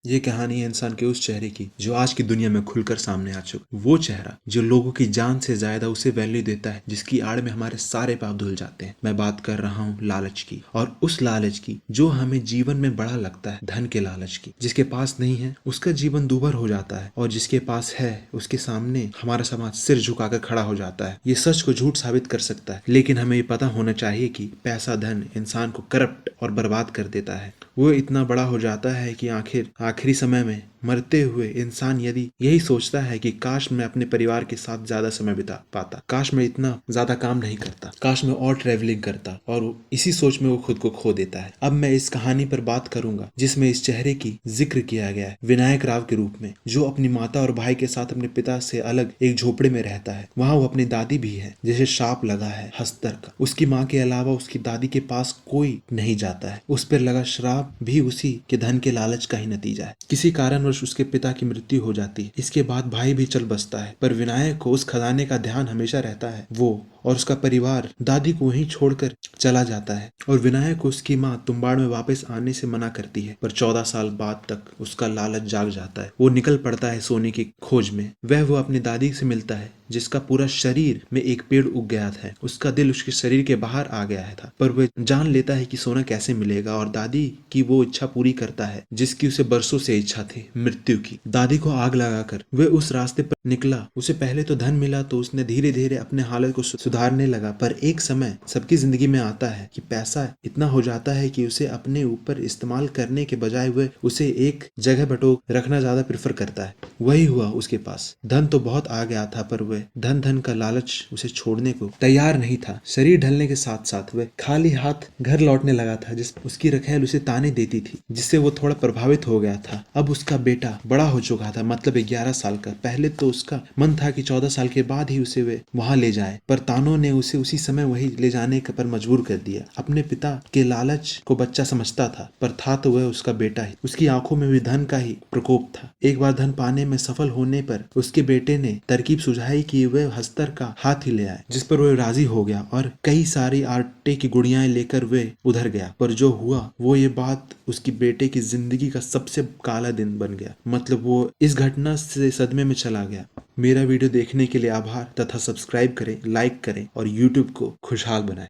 ये कहानी है इंसान के उस चेहरे की जो आज की दुनिया में खुलकर सामने आ चुका। वो चेहरा जो लोगों की जान से ज्यादा उसे वैल्यू देता है, जिसकी आड़ में हमारे सारे पाप धुल जाते हैं। मैं बात कर रहा हूँ लालच की, और उस लालच की जो हमें जीवन में बड़ा लगता है, धन के लालच की। जिसके पास नहीं है उसका जीवन दूभर हो जाता है, और जिसके पास है उसके सामने हमारा समाज सिर झुकाकर खड़ा हो जाता है। ये सच को झूठ साबित कर सकता है, लेकिन हमें ये पता होना चाहिए कि पैसा धन इंसान को करप्ट और बर्बाद कर देता है। वो इतना बड़ा हो जाता है कि आखिरी समय में मरते हुए इंसान यदि यही सोचता है कि काश मैं अपने परिवार के साथ ज्यादा समय बिता पाता, काश मैं इतना ज्यादा काम नहीं करता, काश मैं और ट्रेवलिंग करता, और इसी सोच में वो खुद को खो देता है। अब मैं इस कहानी पर बात करूंगा जिसमें इस चेहरे की जिक्र किया गया है विनायक राव के रूप में, जो अपनी माता और भाई के साथ अपने पिता से अलग एक झोपड़े में रहता है। वहाँ वो अपनी दादी भी है जिसे शाप लगा है हस्तर का। उसकी माँ के अलावा उसकी दादी के पास कोई नहीं जाता है। उस पर लगा श्राप भी उसी के धन के लालच का ही नतीजा है। किसी कारणवश उसके पिता की मृत्यु हो जाती है। इसके बाद भाई भी चल बसता है, पर विनायक को उस खजाने का ध्यान हमेशा रहता है। वो और उसका परिवार दादी को वहीं छोड़कर चला जाता है, और विनायक को उसकी माँ तुम्बाड़ में वापस आने से मना करती है। पर 14 साल बाद तक उसका लालच जाग जाता है। वो निकल पड़ता है सोने की खोज में। वो अपनी दादी से मिलता है जिसका पूरा शरीर में एक पेड़ उग गया था। उसका दिल उसके शरीर के बाहर आ गया था, पर वह जान लेता है कि सोना कैसे मिलेगा, और दादी की वो इच्छा पूरी करता है जिसकी उसे बरसों से इच्छा थी, मृत्यु की। दादी को आग लगाकर वह उस रास्ते पर निकला। उसे पहले तो धन मिला तो उसने धीरे धीरे अपने हालत को सुधारने लगा, पर एक समय सबकी जिंदगी में आता है कि पैसा इतना हो जाता है कि उसे अपने ऊपर इस्तेमाल करने के बजाय वह उसे एक जगह बटोर रखना ज्यादा प्रेफर करता है। वही हुआ उसके पास। धन तो बहुत आ गया था, पर वह धन का लालच उसे छोड़ने को तैयार नहीं था। शरीर ढलने के साथ साथ वह खाली हाथ घर लौटने लगा था। जिस उसकी रखेल उसे ताने देती थी, जिससे वो थोड़ा प्रभावित हो गया था। अब उसका बेटा बड़ा हो चुका था, मतलब 11 साल का। पहले तो उसका मन था कि 14 साल के बाद ही उसे वे वहां ले जाए, पर तानों ने उसे उसी समय वही ले जाने पर मजबूर कर दिया। अपने पिता के लालच को बच्चा समझता था, पर था तो वह उसका बेटा ही। उसकी आंखों में भी धन का ही प्रकोप था। एक बार धन पाने में सफल होने पर उसके बेटे ने तरकीब सुझाई कि वह हस्तर का हाथ ही ले आए, जिस पर वह राजी हो गया और कई सारी आटे की गुड़ियाएं लेकर वह उधर गया। पर जो हुआ वो ये बात उसकी बेटे की जिंदगी का सबसे काला दिन बन गया। मतलब वो इस घटना से सदमे में चला गया। मेरा वीडियो देखने के लिए आभार, तथा सब्सक्राइब करें, लाइक करें और यूट्यूब को खुशहाल बनाएं।